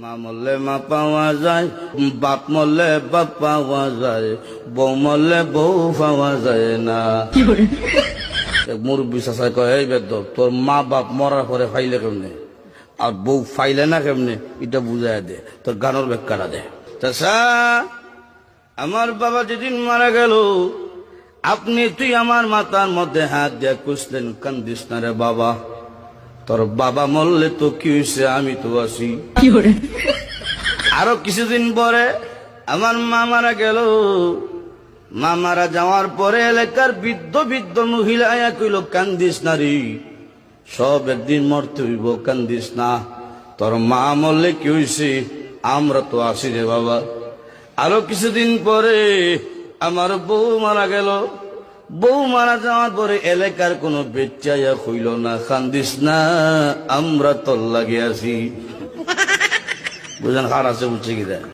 মা মরলে মা পাওয়া যায়, বাপ মরলে বাপ পাওয়া যায়, বউ মরলে বউ পাওয়া যায় না। মুরব্বী চাচাই কয়, এই বেদ তোর মা বাপ মরার পরে ফাইলে কেমনে আর বউ ফাইলে না কেমনে, এটা বুঝাই দে, তোর গানের ব্যাখ্যাটা দে। চাচা, আমার বাবা যেদিন মারা গেল, তুই আমার মাথার মধ্যে হাত দিয়ে কুসলেন, কান্দিস না রে বাবা, তোর বাবা মরলে তো কি হয়েছে, আমি তো আছি। আরো কিছুদিন পরে আমার মা মারা গেল। মা মারা যাওয়ার পরে এলাকার বৃদ্ধ বৃদ্ধ মহিলা আয়া কইল, কান্দিস না রে, সব একদিন মরতে হইব, কান্দিস না, তোর মা মরলে কি হয়েছে, আমরা তো আছি রে বাবা। আরো কিছুদিন পরে আমার বউ মারা গেল। বউ মারা যাওয়ার পরে এলাকার কোনো বেচাইয়া হইল না, কান্দিস না, আমরা তোর লাগে আছি। বুঝলেন, হার আছে বুঝছে কি দেয়।